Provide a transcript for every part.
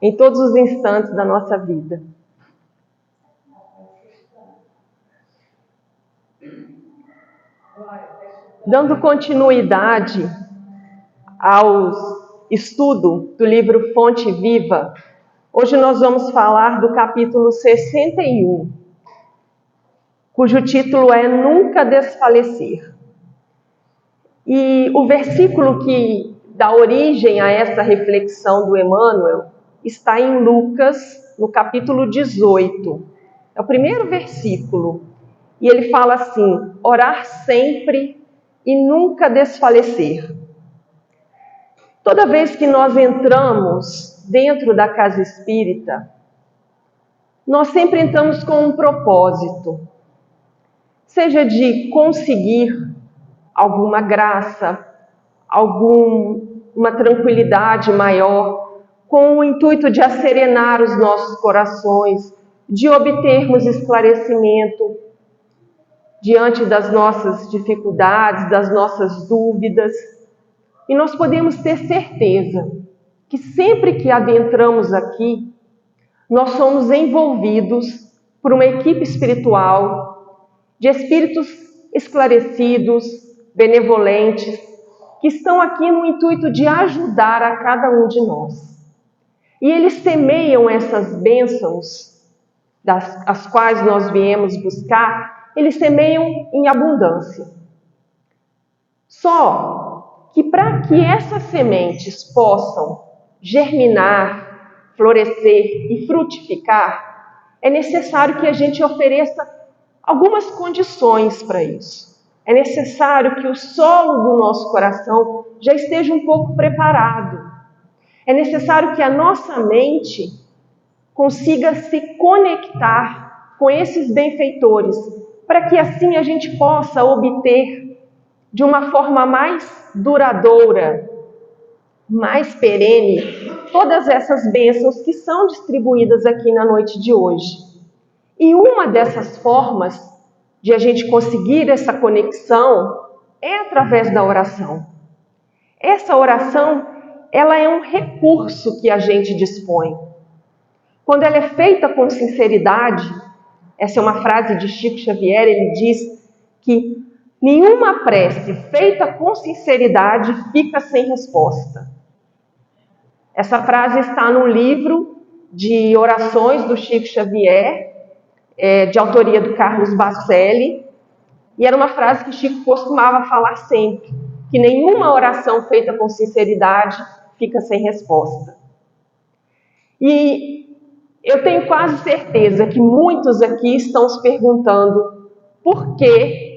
em todos os instantes da nossa vida. Dando continuidade ao estudo do livro Fonte Viva, hoje nós vamos falar do capítulo 61, cujo título é Nunca Desfalecer. E o versículo que dá origem a essa reflexão do Emmanuel está em Lucas, no capítulo 18. É o primeiro versículo. E ele fala assim: orar sempre e nunca desfalecer. Toda vez que nós entramos dentro da casa espírita, nós sempre entramos com um propósito, seja de conseguir alguma graça, alguma tranquilidade maior, com o intuito de asserenar os nossos corações, de obtermos esclarecimento diante das nossas dificuldades, das nossas dúvidas. E nós podemos ter certeza que sempre que adentramos aqui, nós somos envolvidos por uma equipe espiritual de espíritos esclarecidos, benevolentes, que estão aqui no intuito de ajudar a cada um de nós. E eles semeiam essas bênçãos, as quais nós viemos buscar, eles semeiam em abundância. Só que para que essas sementes possam germinar, florescer e frutificar, é necessário que a gente ofereça algumas condições para isso. É necessário que o solo do nosso coração já esteja um pouco preparado. É necessário que a nossa mente consiga se conectar com esses benfeitores, para que assim a gente possa obter de uma forma mais duradoura, mais perene, todas essas bênçãos que são distribuídas aqui na noite de hoje. E uma dessas formas de a gente conseguir essa conexão é através da oração. Essa oração, ela é um recurso que a gente dispõe. Quando ela é feita com sinceridade, essa é uma frase de Chico Xavier, ele diz que nenhuma prece feita com sinceridade fica sem resposta. Essa frase está no livro de orações do Chico Xavier, de autoria do Carlos Bacelli, e era uma frase que Chico costumava falar sempre, que nenhuma oração feita com sinceridade fica sem resposta. E eu tenho quase certeza que muitos aqui estão se perguntando por que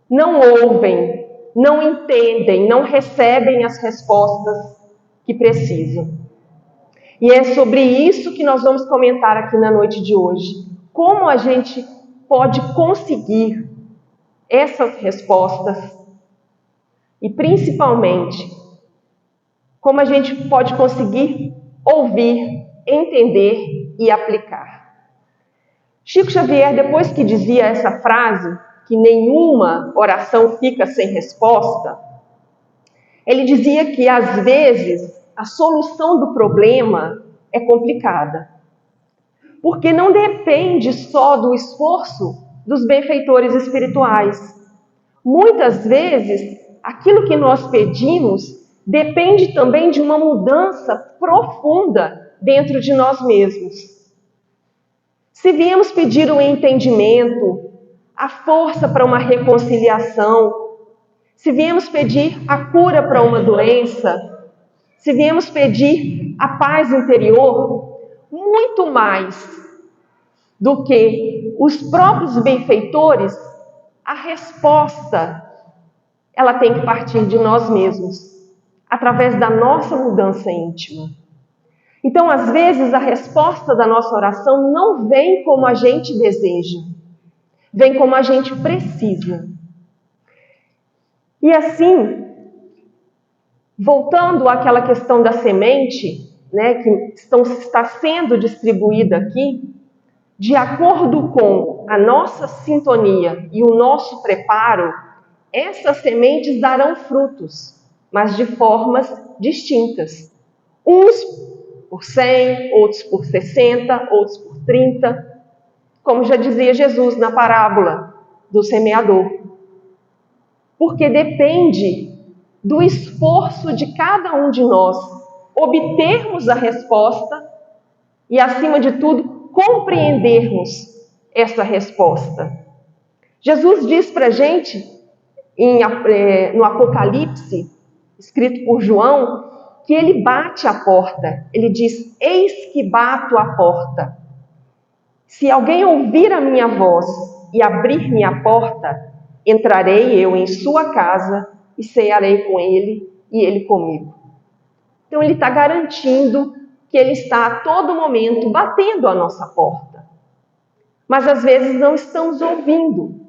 não ouvem, não entendem, não recebem as respostas que precisam. E é sobre isso que nós vamos comentar aqui na noite de hoje. Como a gente pode conseguir essas respostas e, principalmente, como a gente pode conseguir ouvir, entender e aplicar. Chico Xavier, depois que dizia essa frase, que nenhuma oração fica sem resposta, ele dizia que, às vezes, a solução do problema é complicada. Porque não depende só do esforço dos benfeitores espirituais. Muitas vezes, aquilo que nós pedimos depende também de uma mudança profunda dentro de nós mesmos. Se viemos pedir um entendimento, a força para uma reconciliação, se viemos pedir a cura para uma doença, se viemos pedir a paz interior, muito mais do que os próprios benfeitores, a resposta, ela tem que partir de nós mesmos, através da nossa mudança íntima. Então, às vezes, a resposta da nossa oração não vem como a gente deseja, vem como a gente precisa. E assim, voltando àquela questão da semente, que está sendo distribuída aqui, de acordo com a nossa sintonia e o nosso preparo, essas sementes darão frutos, mas de formas distintas. Uns por 100, outros por 60, outros por 30, como já dizia Jesus na parábola do semeador. Porque depende do esforço de cada um de nós obtermos a resposta e, acima de tudo, compreendermos essa resposta. Jesus diz para a gente, no Apocalipse, escrito por João, que ele bate a porta. Ele diz: eis que bato a porta. Se alguém ouvir a minha voz e abrir-me a porta, entrarei eu em sua casa e cearei com ele e ele comigo. Então ele está garantindo que ele está a todo momento batendo a nossa porta. Mas às vezes não estamos ouvindo,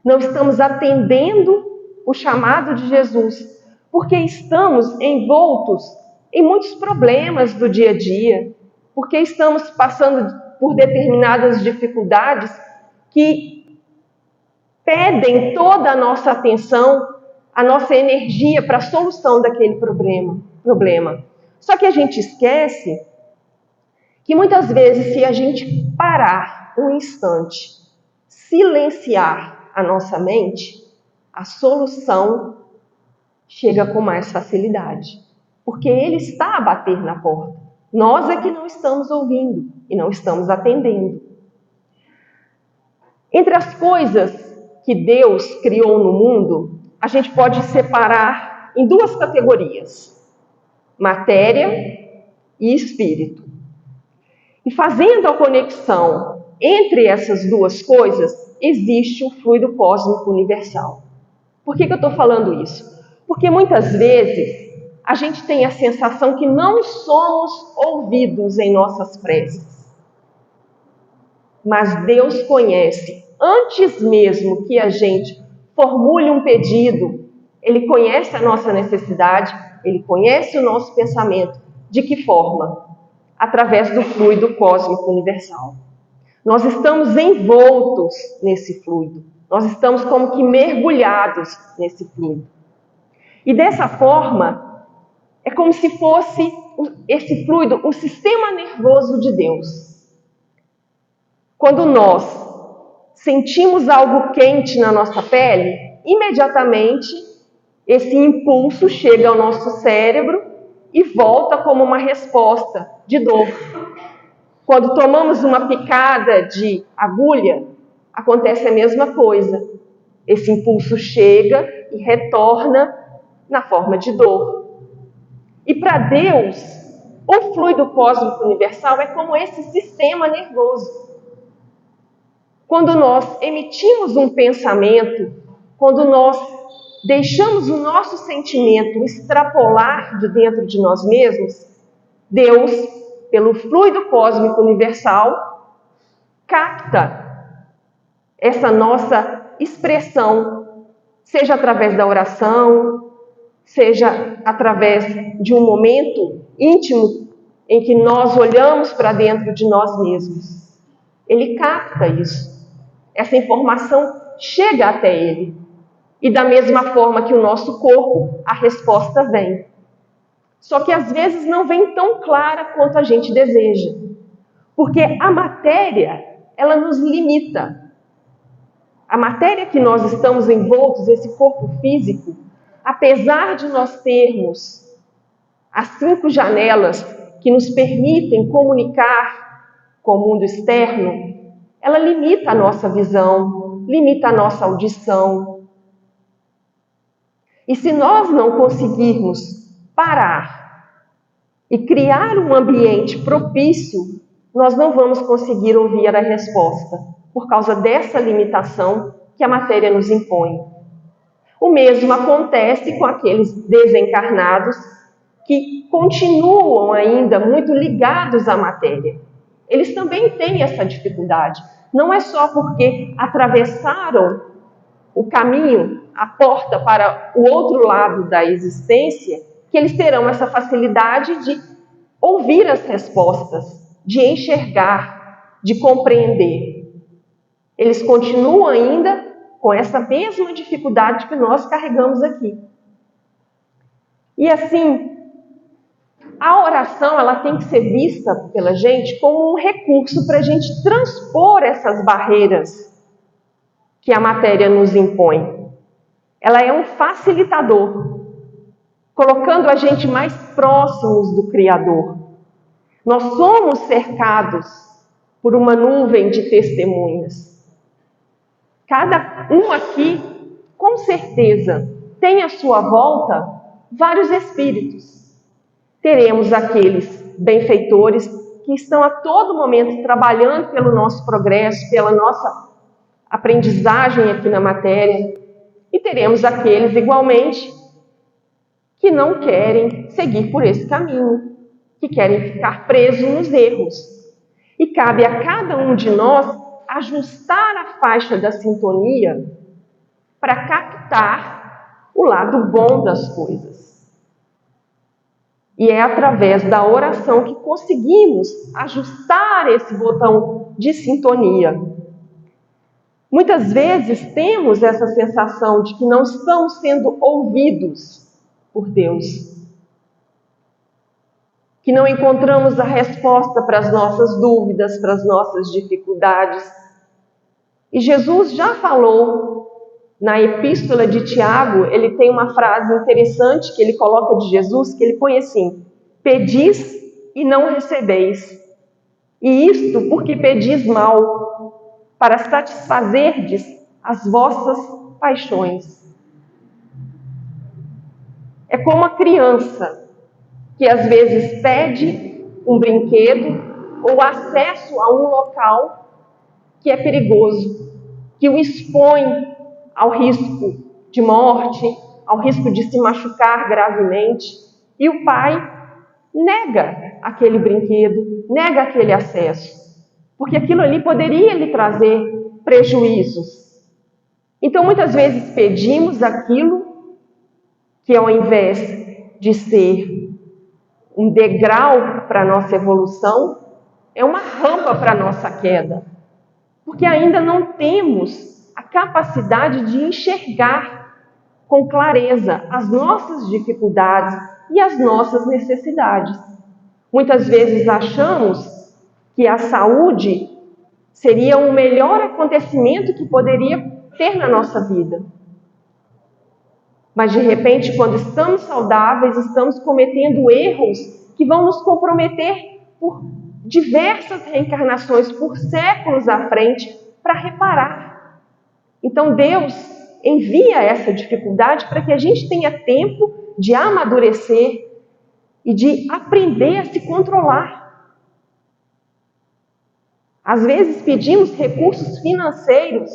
não estamos atendendo o chamado de Jesus, porque estamos envoltos em muitos problemas do dia a dia, porque estamos passando por determinadas dificuldades que pedem toda a nossa atenção, a nossa energia para a solução daquele problema. Só que a gente esquece que muitas vezes, se a gente parar um instante, silenciar a nossa mente, a solução chega com mais facilidade. Porque ele está a bater na porta. Nós é que não estamos ouvindo e não estamos atendendo. Entre as coisas que Deus criou no mundo, a gente pode separar em duas categorias: matéria e espírito. E fazendo a conexão entre essas duas coisas, existe o fluido cósmico universal. Por que eu estou falando isso? Porque muitas vezes a gente tem a sensação que não somos ouvidos em nossas preces. Mas Deus conhece, antes mesmo que a gente formule um pedido, Ele conhece a nossa necessidade, Ele conhece o nosso pensamento. De que forma? Através do fluido cósmico universal. Nós estamos envoltos nesse fluido. Nós estamos como que mergulhados nesse fluido. E dessa forma, é como se fosse esse fluido o sistema nervoso de Deus. Quando nós sentimos algo quente na nossa pele, imediatamente esse impulso chega ao nosso cérebro e volta como uma resposta de dor. Quando tomamos uma picada de agulha, acontece a mesma coisa. Esse impulso chega e retorna na forma de dor. E para Deus, o fluido cósmico universal é como esse sistema nervoso. Quando nós emitimos um pensamento, quando nós deixamos o nosso sentimento extrapolar de dentro de nós mesmos, Deus, pelo fluido cósmico universal, capta essa nossa expressão, seja através da oração, seja através de um momento íntimo em que nós olhamos para dentro de nós mesmos. Ele capta isso. Essa informação chega até ele. E da mesma forma que o nosso corpo, a resposta vem. Só que às vezes não vem tão clara quanto a gente deseja. Porque a matéria, ela nos limita. A matéria que nós estamos envoltos, esse corpo físico, apesar de nós termos as 5 janelas que nos permitem comunicar com o mundo externo, ela limita a nossa visão, limita a nossa audição. E se nós não conseguirmos parar e criar um ambiente propício, nós não vamos conseguir ouvir a resposta, por causa dessa limitação que a matéria nos impõe. O mesmo acontece com aqueles desencarnados que continuam ainda muito ligados à matéria. Eles também têm essa dificuldade. Não é só porque atravessaram o caminho, a porta para o outro lado da existência, que eles terão essa facilidade de ouvir as respostas, de enxergar, de compreender. Eles continuam ainda com essa mesma dificuldade que nós carregamos aqui. E assim, a oração ela tem que ser vista pela gente como um recurso para a gente transpor essas barreiras que a matéria nos impõe. Ela é um facilitador, colocando a gente mais próximos do Criador. Nós somos cercados por uma nuvem de testemunhas. Cada um aqui, com certeza, tem à sua volta vários espíritos. Teremos aqueles benfeitores que estão a todo momento trabalhando pelo nosso progresso, pela nossa aprendizagem aqui na matéria. E teremos aqueles, igualmente, que não querem seguir por esse caminho, que querem ficar presos nos erros. E cabe a cada um de nós ajustar a faixa da sintonia para captar o lado bom das coisas. E é através da oração que conseguimos ajustar esse botão de sintonia. Muitas vezes temos essa sensação de que não estamos sendo ouvidos por Deus, que não encontramos a resposta para as nossas dúvidas, para as nossas dificuldades. E Jesus já falou na Epístola de Tiago, ele tem uma frase interessante que ele coloca de Jesus, que ele põe assim: pedis e não recebeis, e isto porque pedis mal, para satisfazerdes as vossas paixões. É como a criança que às vezes pede um brinquedo ou acesso a um local que é perigoso, que o expõe ao risco de morte, ao risco de se machucar gravemente, e o pai nega aquele brinquedo, nega aquele acesso, porque aquilo ali poderia lhe trazer prejuízos. Então, muitas vezes pedimos aquilo que, ao invés de ser um degrau para a nossa evolução, é uma rampa para a nossa queda, porque ainda não temos a capacidade de enxergar com clareza as nossas dificuldades e as nossas necessidades. Muitas vezes achamos que a saúde seria o melhor acontecimento que poderia ter na nossa vida. Mas de repente, quando estamos saudáveis, estamos cometendo erros que vão nos comprometer por diversas reencarnações, por séculos à frente, para reparar. Então Deus envia essa dificuldade para que a gente tenha tempo de amadurecer e de aprender a se controlar. Às vezes pedimos recursos financeiros,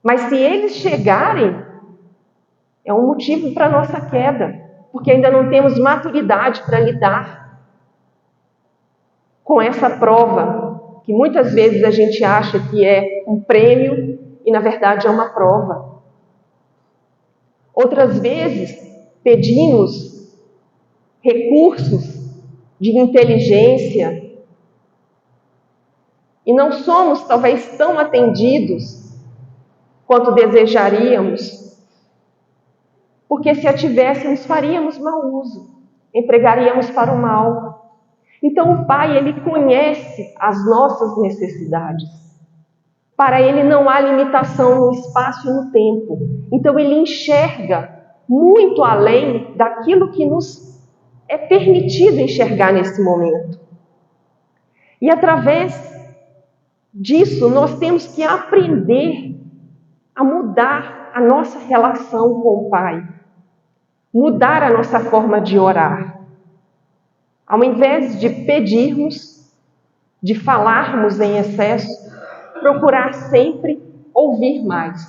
mas se eles chegarem, é um motivo para a nossa queda, porque ainda não temos maturidade para lidar com essa prova, que muitas vezes a gente acha que é um prêmio e na verdade é uma prova. Outras vezes pedimos recursos de inteligência e não somos talvez tão atendidos quanto desejaríamos, porque se a tivéssemos faríamos mau uso, empregaríamos para o mal. Então o Pai, Ele conhece as nossas necessidades. Para Ele não há limitação no espaço e no tempo. Então Ele enxerga muito além daquilo que nos é permitido enxergar nesse momento. E através disso nós temos que aprender a mudar a nossa relação com o Pai. Mudar a nossa forma de orar. Ao invés de pedirmos, de falarmos em excesso, procurar sempre ouvir mais.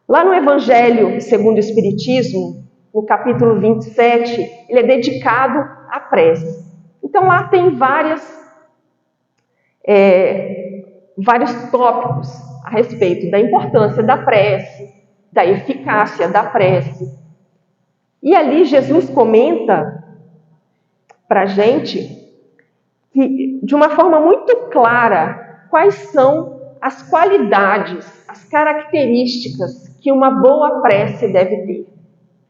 Lá no Evangelho segundo o Espiritismo, no capítulo 27, ele é dedicado à prece. Então lá tem vários tópicos a respeito da importância da prece, da eficácia da prece. E ali Jesus comenta para a gente, que, de uma forma muito clara, quais são as qualidades, as características que uma boa prece deve ter.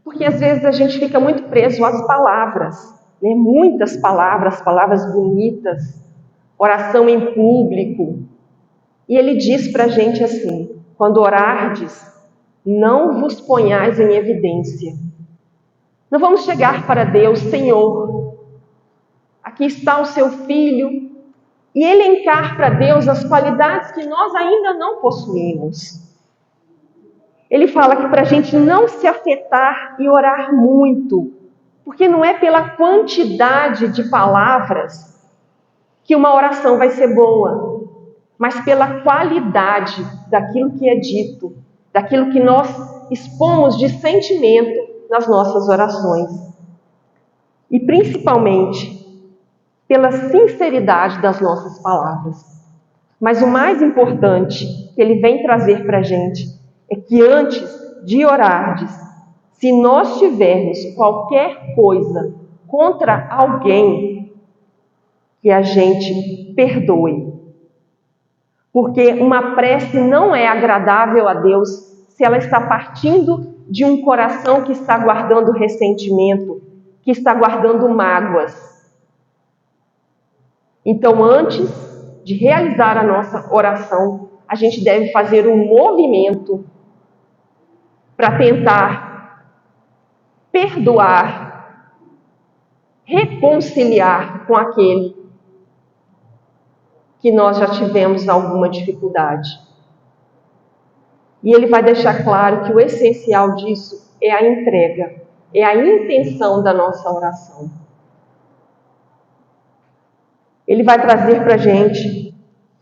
Porque às vezes a gente fica muito preso às palavras, né? Muitas palavras, palavras bonitas, oração em público. E ele diz para a gente assim: quando orardes, não vos ponhais em evidência. Não vamos chegar para Deus: Senhor, aqui está o seu filho, e elencar para Deus as qualidades que nós ainda não possuímos. Ele fala que para a gente não se afetar e orar muito, porque não é pela quantidade de palavras que uma oração vai ser boa, mas pela qualidade daquilo que é dito, daquilo que nós expomos de sentimento nas nossas orações. E principalmente pela sinceridade das nossas palavras. Mas o mais importante que ele vem trazer para a gente é que antes de orardes, se nós tivermos qualquer coisa contra alguém, que a gente perdoe. Porque uma prece não é agradável a Deus se ela está partindo de um coração que está guardando ressentimento, que está guardando mágoas. Então, antes de realizar a nossa oração, a gente deve fazer um movimento para tentar perdoar, reconciliar com aquele que nós já tivemos alguma dificuldade. E ele vai deixar claro que o essencial disso é a entrega, é a intenção da nossa oração. Ele vai trazer para a gente,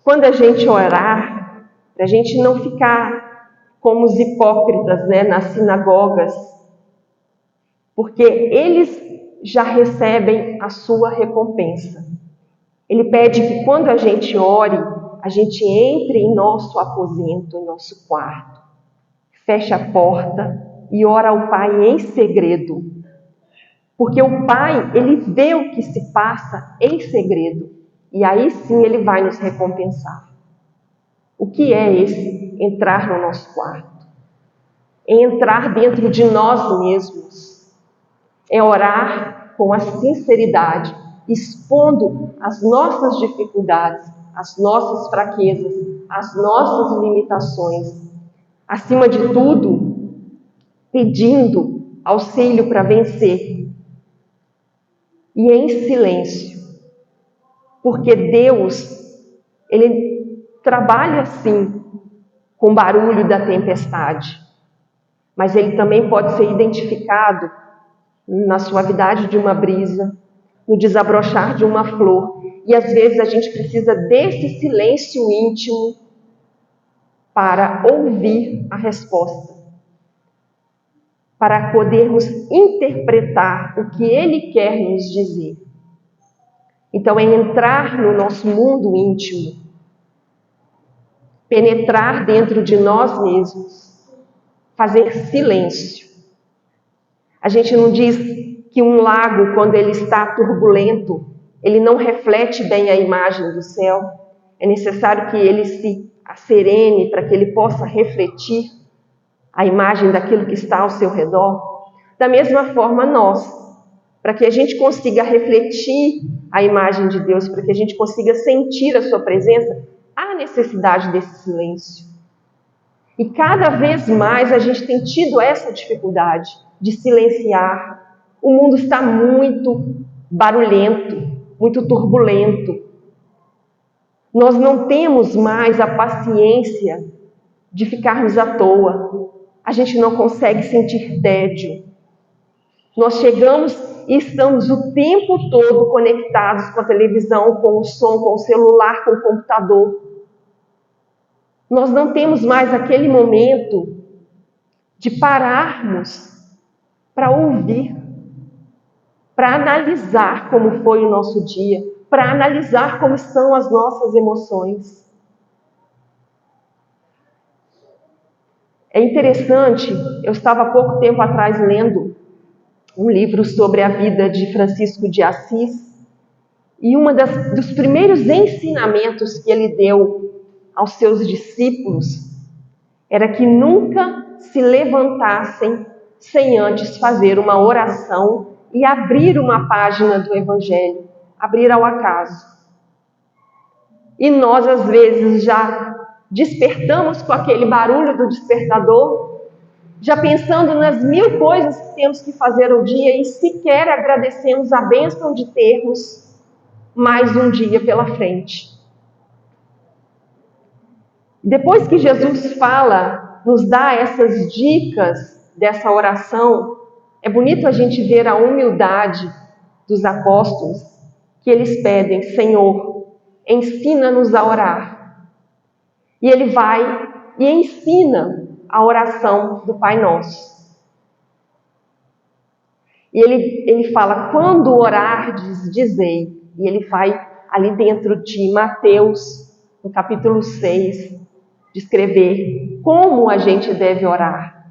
quando a gente orar, para a gente não ficar como os hipócritas, né, nas sinagogas, porque eles já recebem a sua recompensa. Ele pede que quando a gente ore, a gente entre em nosso aposento, em nosso quarto, feche a porta e ora ao Pai em segredo. Porque o Pai, ele vê o que se passa em segredo. E aí sim ele vai nos recompensar. O que é esse entrar no nosso quarto? É entrar dentro de nós mesmos. É orar com a sinceridade, expondo as nossas dificuldades, as nossas fraquezas, as nossas limitações. Acima de tudo, pedindo auxílio para vencer. E em silêncio. Porque Deus, ele trabalha assim, com o barulho da tempestade. Mas ele também pode ser identificado na suavidade de uma brisa, no desabrochar de uma flor. E às vezes a gente precisa desse silêncio íntimo para ouvir a resposta. Para podermos interpretar o que ele quer nos dizer. Então é entrar no nosso mundo íntimo, penetrar dentro de nós mesmos, fazer silêncio. A gente não diz que um lago, quando ele está turbulento, ele não reflete bem a imagem do céu. É necessário que ele se acerene para que ele possa refletir a imagem daquilo que está ao seu redor. Da mesma forma nós, para que a gente consiga refletir a imagem de Deus, para que a gente consiga sentir a sua presença, há necessidade desse silêncio. E cada vez mais a gente tem tido essa dificuldade de silenciar. O mundo está muito barulhento, muito turbulento. Nós não temos mais a paciência de ficarmos à toa. A gente não consegue sentir tédio. Nós chegamos e estamos o tempo todo conectados com a televisão, com o som, com o celular, com o computador. Nós não temos mais aquele momento de pararmos para ouvir, para analisar como foi o nosso dia, para analisar como são as nossas emoções. É interessante, eu estava há pouco tempo atrás lendo um livro sobre a vida de Francisco de Assis, e dos primeiros ensinamentos que ele deu aos seus discípulos era que nunca se levantassem sem antes fazer uma oração e abrir uma página do Evangelho, abrir ao acaso. E nós, às vezes, já despertamos com aquele barulho do despertador, já pensando nas 1000 coisas que temos que fazer ao dia e sequer agradecemos a bênção de termos mais um dia pela frente. Depois que Jesus fala, nos dá essas dicas dessa oração, é bonito a gente ver a humildade dos apóstolos, que eles pedem: Senhor, ensina-nos a orar. E ele vai e ensina a oração do Pai Nosso. E ele fala: quando orardes, dizei. E ele vai ali dentro de Mateus, no capítulo 6, descrever como a gente deve orar.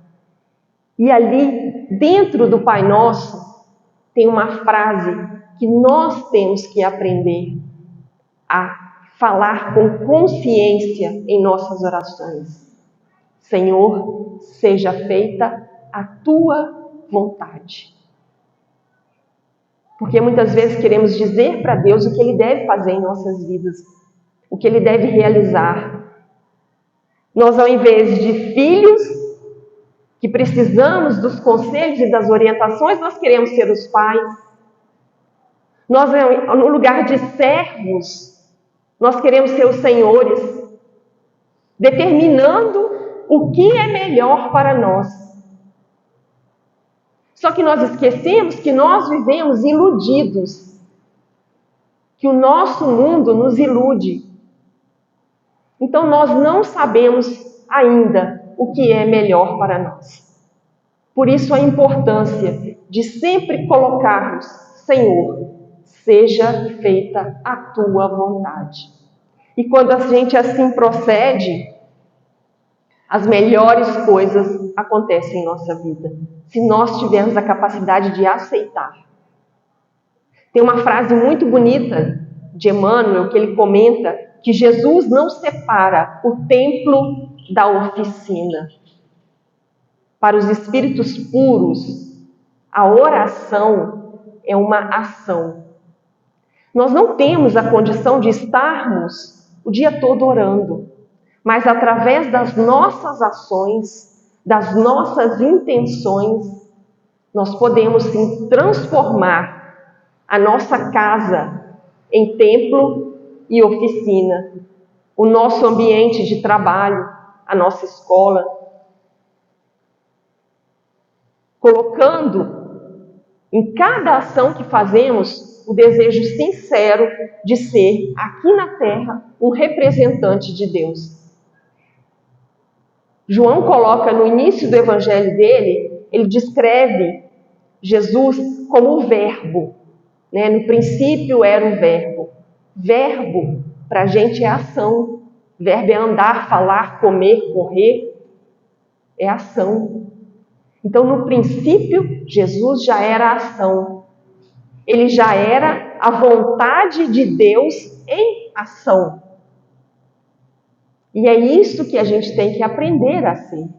E ali, dentro do Pai Nosso, tem uma frase que nós temos que aprender a falar com consciência em nossas orações. Senhor, seja feita a tua vontade. Porque muitas vezes queremos dizer para Deus o que Ele deve fazer em nossas vidas, o que Ele deve realizar. Nós, ao invés de filhos que precisamos dos conselhos e das orientações, nós queremos ser os pais. Nós, no lugar de servos, nós queremos ser os senhores, determinando o que é melhor para nós. Só que nós esquecemos que nós vivemos iludidos, que o nosso mundo nos ilude. Então nós não sabemos ainda o que é melhor para nós. Por isso a importância de sempre colocarmos: Senhor, seja feita a tua vontade. E quando a gente assim procede, as melhores coisas acontecem em nossa vida, se nós tivermos a capacidade de aceitar. Tem uma frase muito bonita de Emmanuel, que ele comenta que Jesus não separa o templo da oficina. Para os espíritos puros, a oração é uma ação. Nós não temos a condição de estarmos o dia todo orando, mas através das nossas ações, das nossas intenções, nós podemos sim transformar a nossa casa em templo e oficina, o nosso ambiente de trabalho, a nossa escola, colocando em cada ação que fazemos o desejo sincero de ser, aqui na terra, um representante de Deus. João coloca no início do evangelho dele, ele descreve Jesus como o verbo. No princípio era o verbo. Verbo, para a gente, é ação. Verbo é andar, falar, comer, correr. É ação. Então, no princípio, Jesus já era a ação. Ele já era a vontade de Deus em ação. E é isso que a gente tem que aprender a ser.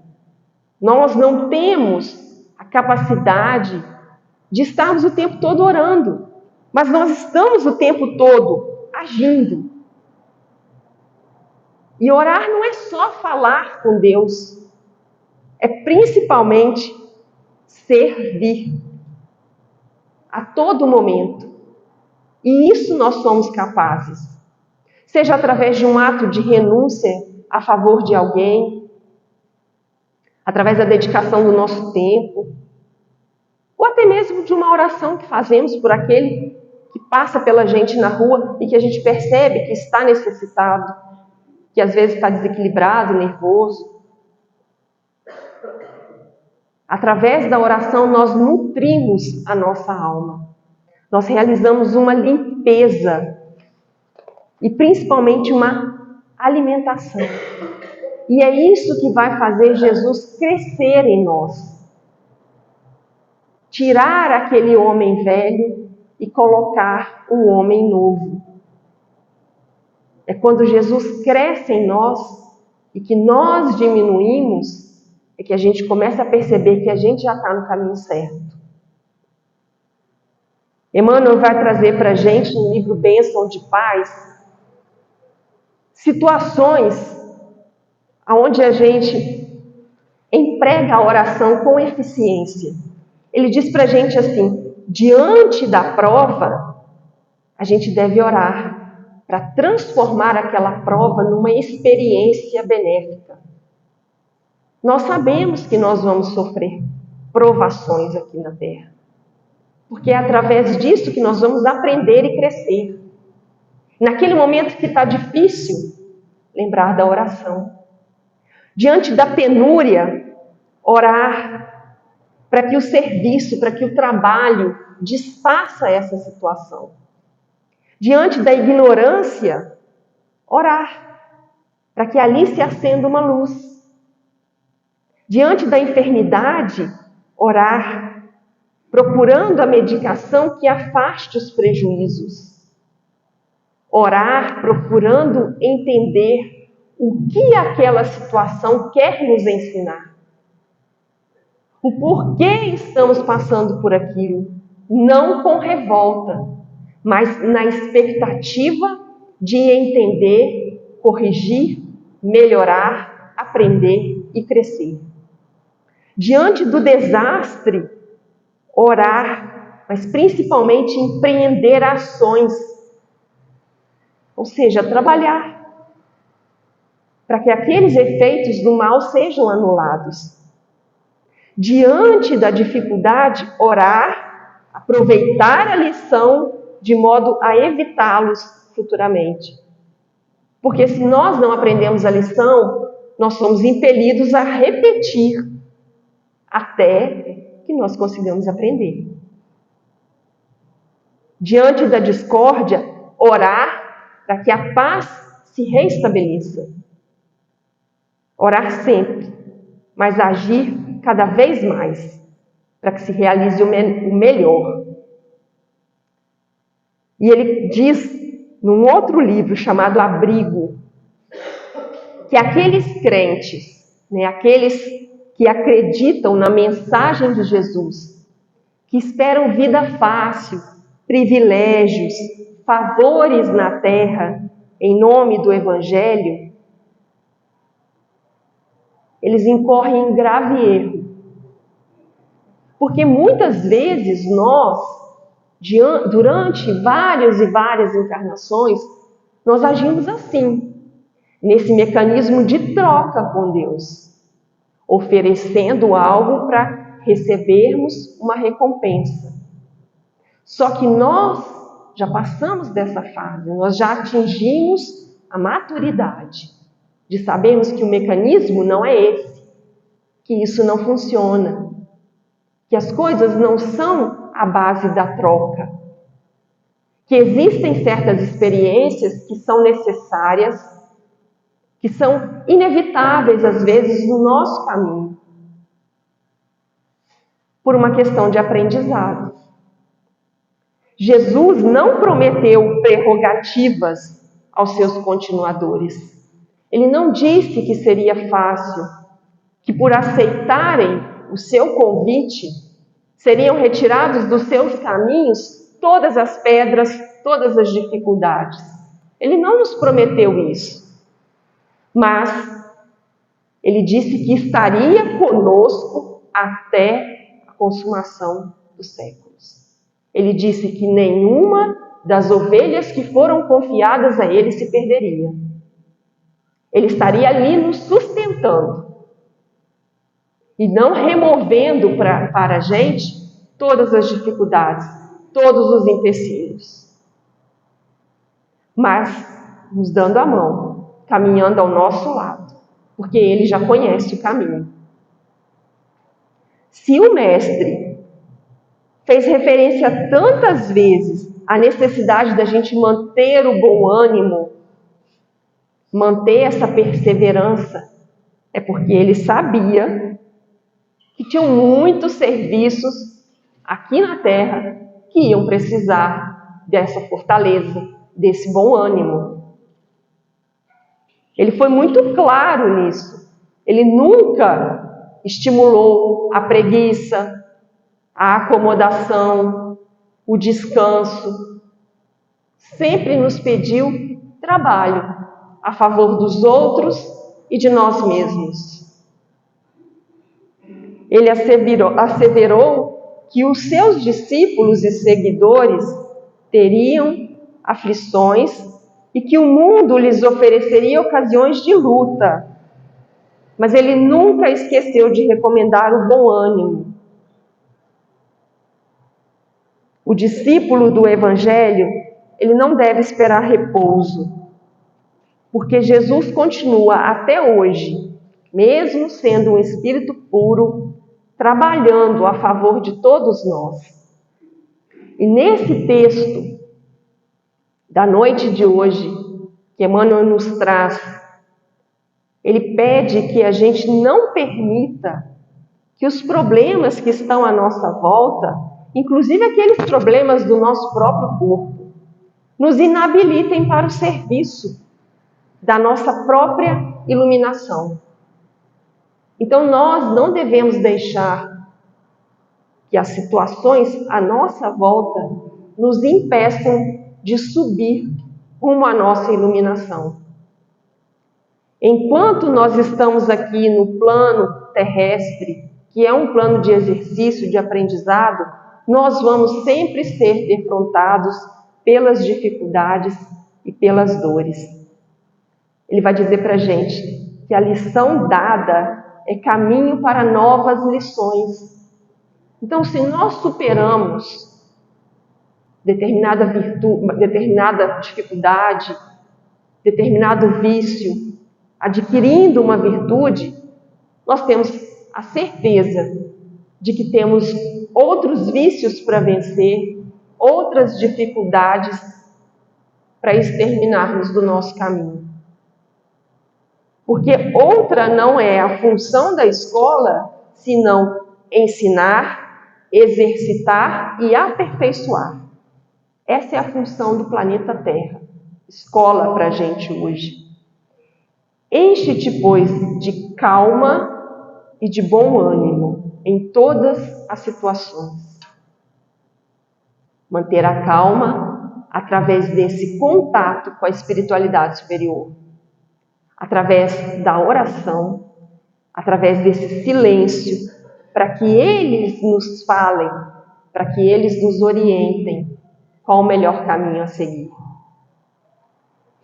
Nós não temos a capacidade de estarmos o tempo todo orando, mas nós estamos o tempo todo agindo. E orar não é só falar com Deus, é principalmente servir a todo momento. E isso nós somos capazes. Seja através de um ato de renúncia a favor de alguém, através da dedicação do nosso tempo, ou até mesmo de uma oração que fazemos por aquele que passa pela gente na rua e que a gente percebe que está necessitado, que às vezes está desequilibrado, nervoso. Através da oração nós nutrimos a nossa alma. Nós realizamos uma limpeza e principalmente uma alimentação. E é isso que vai fazer Jesus crescer em nós. Tirar aquele homem velho e colocar um homem novo. É quando Jesus cresce em nós e que nós diminuímos, é que a gente começa a perceber que a gente já está no caminho certo. Emmanuel vai trazer para a gente, no livro Bênção de Paz, situações onde a gente emprega a oração com eficiência. Ele diz para a gente assim, diante da prova, a gente deve orar para transformar aquela prova numa experiência benéfica. Nós sabemos que nós vamos sofrer provações aqui na Terra, porque é através disso que nós vamos aprender e crescer. Naquele momento que está difícil, lembrar da oração. Diante da penúria, orar para que o serviço, para que o trabalho desfaça essa situação. Diante da ignorância, orar para que ali se acenda uma luz. Diante da enfermidade, orar, procurando a medicação que afaste os prejuízos. Orar, procurando entender o que aquela situação quer nos ensinar. O porquê estamos passando por aquilo, não com revolta, mas na expectativa de entender, corrigir, melhorar, aprender e crescer. Diante do desastre, orar, mas principalmente empreender ações, ou seja, trabalhar, para que aqueles efeitos do mal sejam anulados. Diante da dificuldade, orar, aproveitar a lição de modo a evitá-los futuramente. Porque se nós não aprendemos a lição, nós somos impelidos a repetir até que nós consigamos aprender. Diante da discórdia, orar para que a paz se restabeleça. Orar sempre, mas agir cada vez mais, para que se realize o melhor. E ele diz, num outro livro chamado Abrigo, que aqueles crentes, aqueles que acreditam na mensagem de Jesus, que esperam vida fácil, privilégios, favores na terra, em nome do Evangelho, eles incorrem em grave erro. Porque muitas vezes nós, durante várias e várias encarnações, nós agimos assim, nesse mecanismo de troca com Deus, oferecendo algo para recebermos uma recompensa. Só que nós já passamos dessa fase, nós já atingimos a maturidade de sabermos que o mecanismo não é esse, que isso não funciona, que as coisas não são à base da troca, que existem certas experiências que são necessárias, que são inevitáveis às vezes no nosso caminho, por uma questão de aprendizado. Jesus não prometeu prerrogativas aos seus continuadores. Ele não disse que seria fácil, que por aceitarem o seu convite, seriam retirados dos seus caminhos todas as pedras, todas as dificuldades. Ele não nos prometeu isso. Mas ele disse que estaria conosco até a consumação dos séculos. Ele disse que nenhuma das ovelhas que foram confiadas a ele se perderia. Ele estaria ali nos sustentando e não removendo para a gente todas as dificuldades, todos os empecilhos, mas nos dando a mão, caminhando ao nosso lado, porque ele já conhece o caminho. Se o mestre fez referência tantas vezes à necessidade da gente manter o bom ânimo, manter essa perseverança, é porque ele sabia que tinham muitos serviços aqui na Terra que iam precisar dessa fortaleza, desse bom ânimo. Ele foi muito claro nisso. Ele nunca estimulou a preguiça, a acomodação, o descanso. Sempre nos pediu trabalho a favor dos outros e de nós mesmos. Ele asseverou que os seus discípulos e seguidores teriam aflições e que o mundo lhes ofereceria ocasiões de luta. Mas ele nunca esqueceu de recomendar o bom ânimo. O discípulo do Evangelho, ele não deve esperar repouso, porque Jesus continua até hoje, mesmo sendo um espírito puro, trabalhando a favor de todos nós. E nesse texto da noite de hoje, que Emmanuel nos traz, ele pede que a gente não permita que os problemas que estão à nossa volta, inclusive aqueles problemas do nosso próprio corpo, nos inabilitem para o serviço da nossa própria iluminação. Então nós não devemos deixar que as situações à nossa volta nos impeçam de subir rumo à nossa iluminação. Enquanto nós estamos aqui no plano terrestre, que é um plano de exercício, de aprendizado, nós vamos sempre ser defrontados pelas dificuldades e pelas dores. Ele vai dizer para a gente que a lição dada é caminho para novas lições. Então, se nós superamos determinada virtude, determinada dificuldade, determinado vício, adquirindo uma virtude, nós temos a certeza de que temos outros vícios para vencer, outras dificuldades para exterminarmos do nosso caminho. Porque outra não é a função da escola, senão ensinar, exercitar e aperfeiçoar. Essa é a função do planeta Terra, escola para a gente hoje. Enche-te, pois, de calma e de bom ânimo em todas as situações. Manter a calma através desse contato com a espiritualidade superior, através da oração, através desse silêncio, para que eles nos falem, para que eles nos orientem qual o melhor caminho a seguir.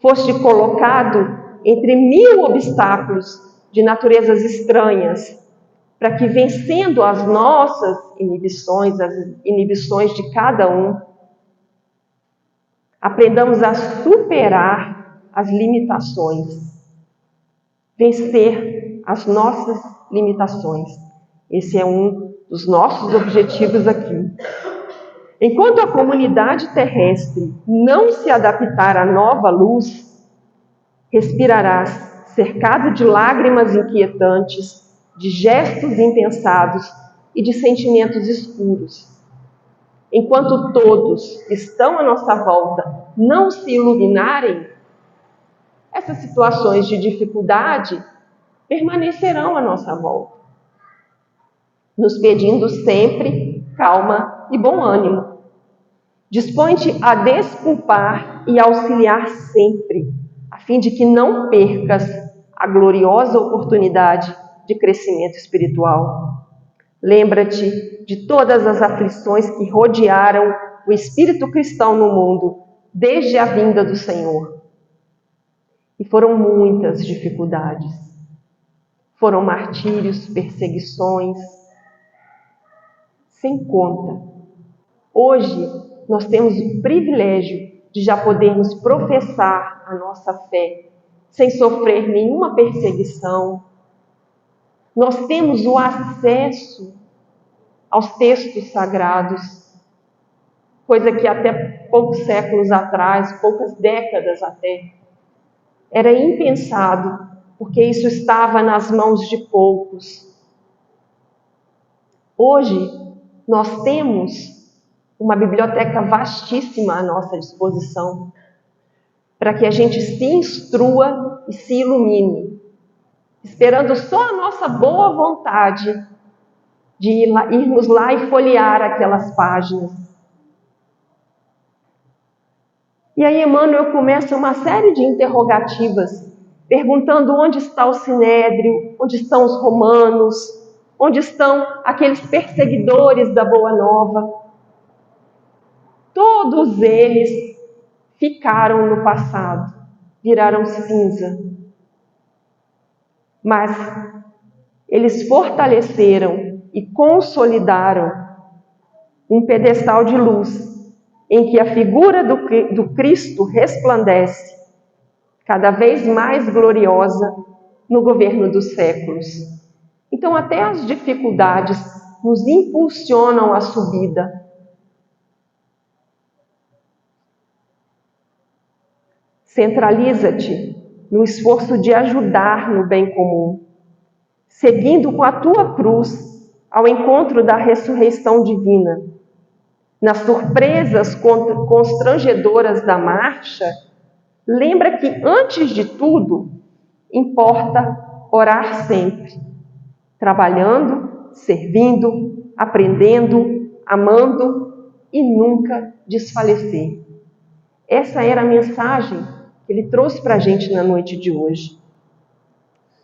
Foste colocado entre 1000 obstáculos de naturezas estranhas, para que, vencendo as nossas inibições, as inibições de cada um, aprendamos a superar as limitações, vencer as nossas limitações. Esse é um dos nossos objetivos aqui. Enquanto a comunidade terrestre não se adaptar à nova luz, respirarás cercado de lágrimas inquietantes, de gestos impensados e de sentimentos escuros. Enquanto todos que estão à nossa volta não se iluminarem, essas situações de dificuldade permanecerão à nossa volta, nos pedindo sempre calma e bom ânimo. Dispõe-te a desculpar e auxiliar sempre, a fim de que não percas a gloriosa oportunidade de crescimento espiritual. Lembra-te de todas as aflições que rodearam o espírito cristão no mundo desde a vinda do Senhor. E foram muitas dificuldades. Foram martírios, perseguições, sem conta. Hoje, nós temos o privilégio de já podermos professar a nossa fé sem sofrer nenhuma perseguição. Nós temos o acesso aos textos sagrados, coisa que até poucos séculos atrás, poucas décadas até, era impensado, porque isso estava nas mãos de poucos. Hoje, nós temos uma biblioteca vastíssima à nossa disposição, para que a gente se instrua e se ilumine. esperando só a nossa boa vontade de irmos lá e folhear aquelas páginas. E aí Emmanuel começa uma série de interrogativas, perguntando onde está o Sinédrio, onde estão os romanos, onde estão aqueles perseguidores da Boa Nova. Todos eles ficaram no passado, viraram cinza. Mas eles fortaleceram e consolidaram um pedestal de luz em que a figura do Cristo resplandece, cada vez mais gloriosa no governo dos séculos. Então, até as dificuldades nos impulsionam à subida. Centraliza-te no esforço de ajudar no bem comum, seguindo com a tua cruz ao encontro da ressurreição divina. Nas surpresas constrangedoras da marcha, lembra que, antes de tudo, importa orar sempre, trabalhando, servindo, aprendendo, amando e nunca desfalecer. Essa era a mensagem que ele trouxe para a gente na noite de hoje.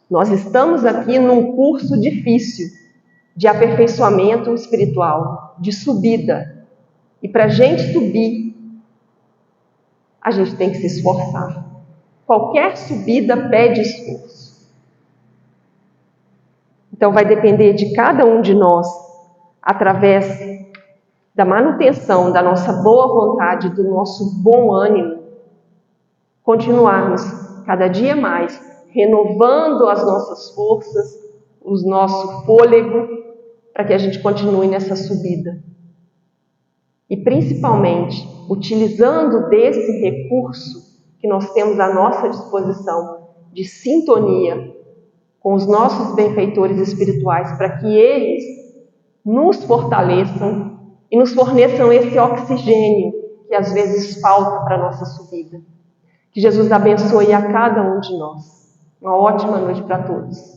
Nós estamos aqui num curso difícil de aperfeiçoamento espiritual, de subida. E para a gente subir, a gente tem que se esforçar. Qualquer subida pede esforço. Então vai depender de cada um de nós, através da manutenção da nossa boa vontade, do nosso bom ânimo, continuarmos cada dia mais renovando as nossas forças, o nosso fôlego, para que a gente continue nessa subida. E principalmente, utilizando desse recurso que nós temos à nossa disposição, de sintonia com os nossos benfeitores espirituais, para que eles nos fortaleçam e nos forneçam esse oxigênio que às vezes falta para a nossa subida. Que Jesus abençoe a cada um de nós. Uma ótima noite para todos.